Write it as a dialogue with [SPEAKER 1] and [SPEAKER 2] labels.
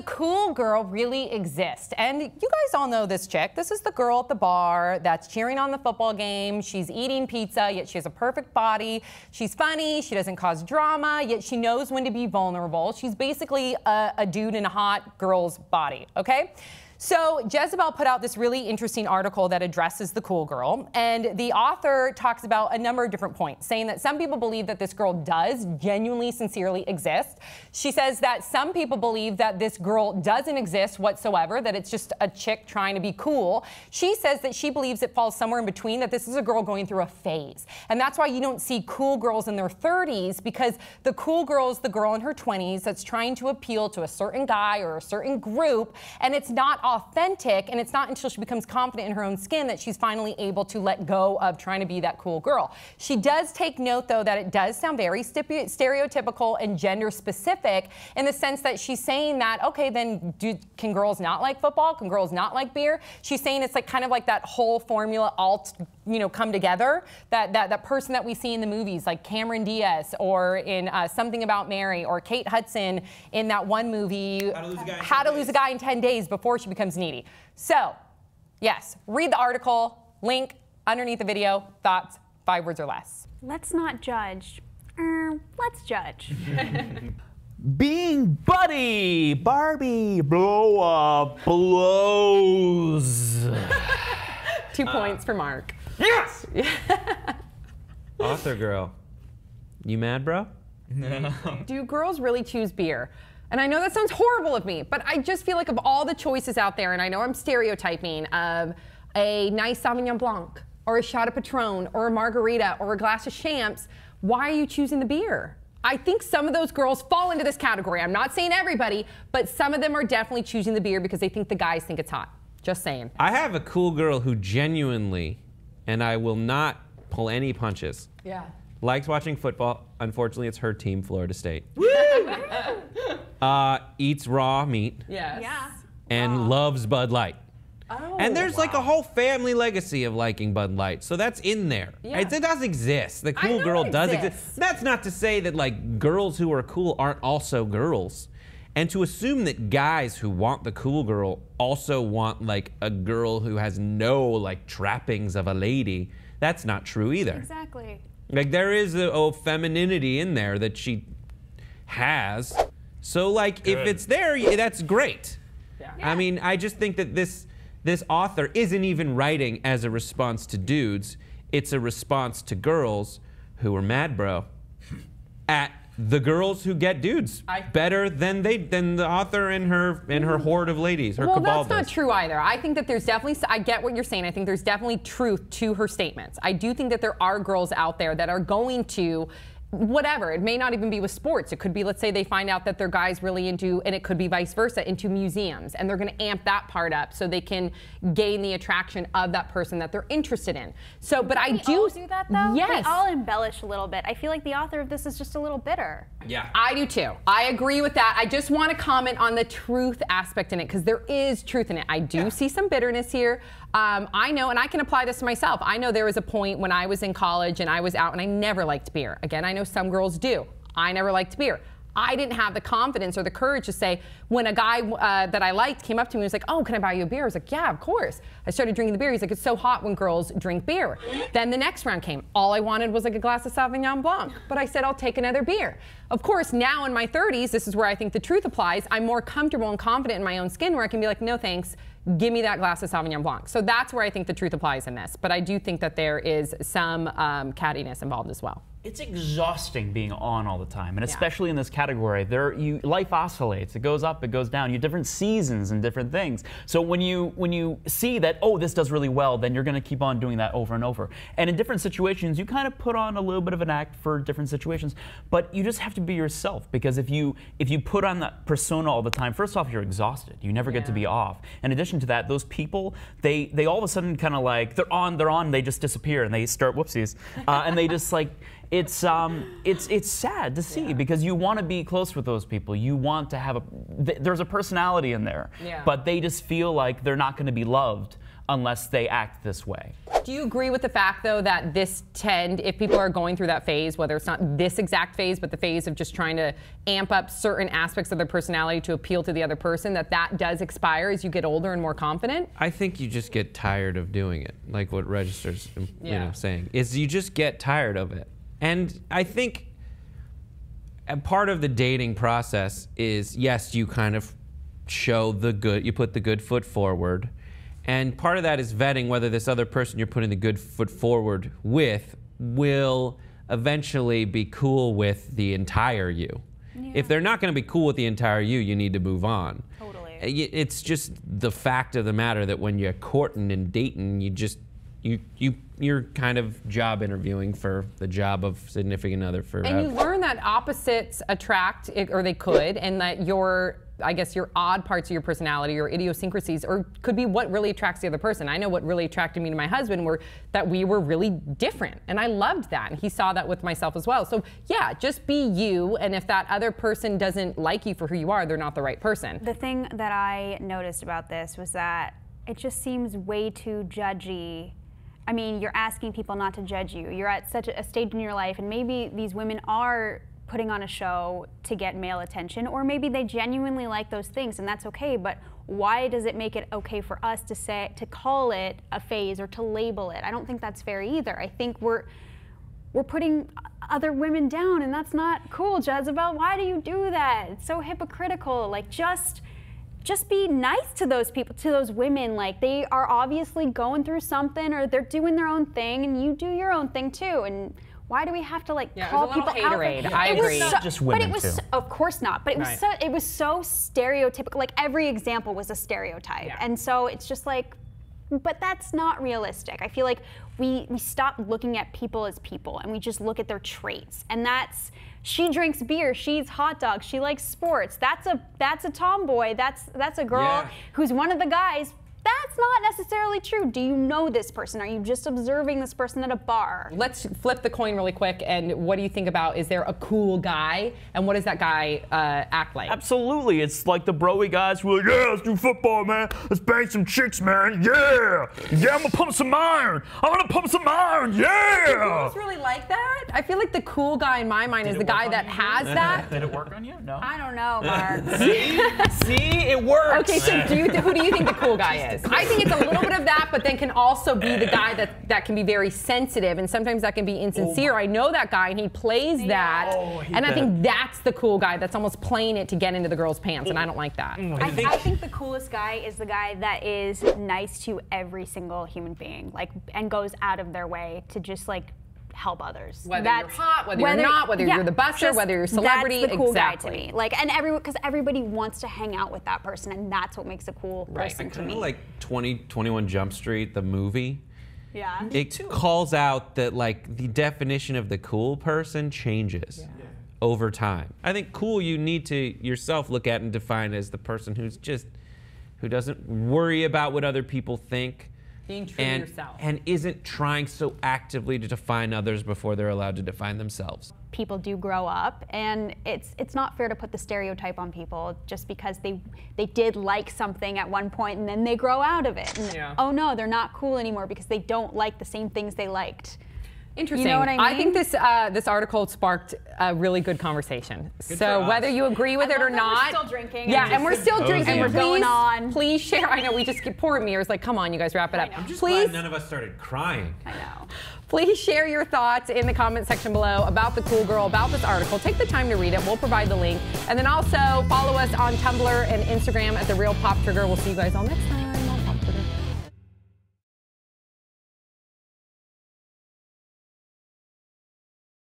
[SPEAKER 1] cool girl really exist? And you guys all know this chick. This is the girl at the bar that's cheering on the football game. She's eating pizza, yet she has a perfect body. She's funny, she doesn't cause drama, yet she knows when to be vulnerable. She's basically a dude in a hot girl's body, okay? So Jezebel put out this really interesting article that addresses the cool girl, and the author talks about a number of different points, saying that some people believe that this girl does genuinely, sincerely exist. She says that some people believe that this girl doesn't exist whatsoever, that it's just a chick trying to be cool. She says that she believes it falls somewhere in between, that this is a girl going through a phase. And that's why you don't see cool girls in their 30s, because the cool girl is the girl in her 20s that's trying to appeal to a certain guy or a certain group, and it's not authentic, and it's not until she becomes confident in her own skin that she's finally able to let go of trying to be that cool girl. She does take note, though, that it does sound very stereotypical and gender specific, in the sense that she's saying that, okay, then can girls not like football? Can girls not like beer? She's saying it's like kind of like that whole formula all come together, that person that we see in the movies, like Cameron Diaz, or in Something About Mary, or Kate Hudson in that one movie, How to Lose a Guy in 10 Days, before she becomes needy. So, yes, read the article, link underneath the video, thoughts, 5 words or less.
[SPEAKER 2] Let's not judge. Let's judge.
[SPEAKER 3] Being buddy, Barbie, blow up, blows.
[SPEAKER 1] 2 points for Mark.
[SPEAKER 3] Yes!
[SPEAKER 4] Author girl, you mad, bro?
[SPEAKER 3] No.
[SPEAKER 1] Do girls really choose beer? And I know that sounds horrible of me, but I just feel like of all the choices out there, and I know I'm stereotyping, of a nice Sauvignon Blanc, or a shot of Patron, or a margarita, or a glass of champs, why are you choosing the beer? I think some of those girls fall into this category. I'm not saying everybody, but some of them are definitely choosing the beer because they think the guys think it's hot. Just saying.
[SPEAKER 4] I have a cool girl who genuinely, and I will not pull any punches, likes watching football. Unfortunately, it's her team, Florida State. Eats raw meat.
[SPEAKER 1] Yes.
[SPEAKER 2] Yeah.
[SPEAKER 4] And loves Bud Light.
[SPEAKER 1] Oh,
[SPEAKER 4] And there's like a whole family legacy of liking Bud Light, so that's in there.
[SPEAKER 1] Yeah.
[SPEAKER 4] It does exist. The
[SPEAKER 1] I
[SPEAKER 4] cool
[SPEAKER 1] know
[SPEAKER 4] girl
[SPEAKER 1] it
[SPEAKER 4] does
[SPEAKER 1] exists.
[SPEAKER 4] exist. That's not to say that like girls who are cool aren't also girls. And to assume that guys who want the cool girl also want like a girl who has no like trappings of a lady, that's not true either.
[SPEAKER 2] Exactly.
[SPEAKER 4] Like there is a femininity in there that she has. So like if it's there, that's great.
[SPEAKER 1] Yeah.
[SPEAKER 4] I mean, I just think that this author isn't even writing as a response to dudes. It's a response to girls who are mad, bro, at the girls who get dudes better than the author and her horde of ladies, her cabal.
[SPEAKER 1] Well, that's not true either. I think that there's definitely, I get what you're saying. I think there's definitely truth to her statements. I do think that there are girls out there that are going to, whatever, it may not even be with sports. It could be, let's say they find out that their guy's really into, and it could be vice versa, into museums, and they're going to amp that part up so they can gain the attraction of that person that they're interested in. So, but I do
[SPEAKER 2] that though.
[SPEAKER 1] Yes.
[SPEAKER 2] We all embellish a little bit. I feel like the author of this is just a little bitter.
[SPEAKER 4] Yeah.
[SPEAKER 1] I do too. I agree with that. I just want to comment on the truth aspect in it, because there is truth in it. I do see some bitterness here. I know, and I can apply this to myself. I know there was a point when I was in college and I was out and I never liked beer. Again, I know some girls do. I never liked beer. I didn't have the confidence or the courage to say, when a guy that I liked came up to me and was like, oh, can I buy you a beer? I was like, yeah, of course. I started drinking the beer. He's like, it's so hot when girls drink beer. Then the next round came. All I wanted was like a glass of Sauvignon Blanc. But I said, I'll take another beer. Of course, now in my 30s, this is where I think the truth applies. I'm more comfortable and confident in my own skin, where I can be like, no thanks, give me that glass of Sauvignon Blanc. So that's where I think the truth applies in this. But I do think that there is some cattiness involved as well.
[SPEAKER 5] It's exhausting being on all the time, and especially in this category. Life oscillates. It goes up, it goes down. You have different seasons and different things. So when you see that, oh, this does really well, then you're going to keep on doing that over and over. And in different situations, you kind of put on a little bit of an act for different situations. But you just have to be yourself, because if you put on that persona all the time, first off, you're exhausted. You never get to be off. In addition to that, those people, they all of a sudden kind of like they're on, they just disappear and they start whoopsies, and they just like. It's sad to see, because you want to be close with those people. You want to have there's a personality in there, but they just feel like they're not going to be loved unless they act this way.
[SPEAKER 1] Do you agree with the fact, though, that if people are going through that phase, whether it's not this exact phase, but the phase of just trying to amp up certain aspects of their personality to appeal to the other person, that does expire as you get older and more confident?
[SPEAKER 4] I think you just get tired of doing it, like what Register's saying, is you just get tired of it. And I think a part of the dating process is, yes, you kind of show the good, you put the good foot forward. And part of that is vetting whether this other person you're putting the good foot forward with will eventually be cool with the entire you. Yeah. If they're not going to be cool with the entire you need to move on.
[SPEAKER 2] Totally.
[SPEAKER 4] It's just the fact of the matter that when you're courting and dating, you're kind of job interviewing for the job of significant other forever.
[SPEAKER 1] And you learn that opposites attract, or they could, and that your odd parts of your personality or idiosyncrasies could be what really attracts the other person. I know what really attracted me to my husband were that we were really different, and I loved that, and he saw that with myself as well. So yeah, just be you, and if that other person doesn't like you for who you are, they're not the right person.
[SPEAKER 2] The thing that I noticed about this was that it just seems way too judgy. I mean, you're asking people not to judge you. You're at such a stage in your life, and maybe these women are putting on a show to get male attention, or maybe they genuinely like those things, and that's okay, but why does it make it okay for us to call it a phase or to label it? I don't think that's fair either. I think we're putting other women down, and that's not cool, Jezebel. Why do you do that? It's so hypocritical. Like, just be nice to those people, to those women. Like, they are obviously going through something, or they're doing their own thing, and you do your own thing too. And why do we have to call people out?
[SPEAKER 1] I agree.
[SPEAKER 5] Not just women,
[SPEAKER 2] but it was
[SPEAKER 5] too.
[SPEAKER 2] of course not. But it was so stereotypical. Like, every example was a stereotype, and so it's just like, but that's not realistic. I feel like we stop looking at people as people, and we just look at their traits. And that's, she drinks beer, she eats hot dogs, she likes sports. That's a tomboy. That's a girl who's one of the guys. That's not necessarily true. Do you know this person? Are you just observing this person at a bar?
[SPEAKER 1] Let's flip the coin really quick. And what do you think about, is there a cool guy? And what does that guy act like?
[SPEAKER 3] Absolutely. It's like the broy guys who are like, yeah, let's do football, man. Let's bang some chicks, man. Yeah. Yeah, I'm going to pump some iron. I'm going to pump some iron. Yeah.
[SPEAKER 1] Do girls really like that? I feel like the cool guy in my mind is the guy that has that.
[SPEAKER 5] Did it work on you? No.
[SPEAKER 2] I don't know, Mark.
[SPEAKER 5] See, it works.
[SPEAKER 1] Okay, so who do you think the cool guy is? I think it's a little bit of that, but then can also be the guy that can be very sensitive, and sometimes that can be insincere. I know that guy, and he plays that, and I think that's the cool guy that's almost playing it to get into the girl's pants, and I don't like that.
[SPEAKER 2] I think the coolest guy is the guy that is nice to every single human being, and goes out of their way to just help others.
[SPEAKER 1] Whether you're hot, whether you're not, whether you're the buster, whether you're a celebrity.
[SPEAKER 2] That's the cool guy to me. Because everybody wants to hang out with that person, and that's what makes a cool person to me.
[SPEAKER 4] Like 21 Jump Street, the movie.
[SPEAKER 2] Yeah.
[SPEAKER 4] It calls out that the definition of the cool person changes over time. I think cool you need to yourself look at and define as the person who doesn't worry about what other people think.
[SPEAKER 1] Being true to yourself.
[SPEAKER 4] And isn't trying so actively to define others before they're allowed to define themselves.
[SPEAKER 2] People do grow up, and it's not fair to put the stereotype on people just because they did like something at one point and then they grow out of it. And, oh no, they're not cool anymore because they don't like the same things they liked.
[SPEAKER 1] Interesting.
[SPEAKER 2] You know what I mean?
[SPEAKER 1] I think this article sparked a really good conversation. So whether you agree with it or not,
[SPEAKER 2] we're still drinking.
[SPEAKER 1] Yeah, and we're still drinking.
[SPEAKER 2] And we're going on.
[SPEAKER 1] Please share. I know we just keep pouring beers. Come on, you guys, wrap it up.
[SPEAKER 4] I'm just
[SPEAKER 1] please,
[SPEAKER 4] glad none of us started crying.
[SPEAKER 2] I know.
[SPEAKER 1] Please share your thoughts in the comment section below about the cool girl, about this article. Take the time to read it. We'll provide the link, and then also follow us on Tumblr and Instagram at The Real Pop Trigger. We'll see you guys all next time.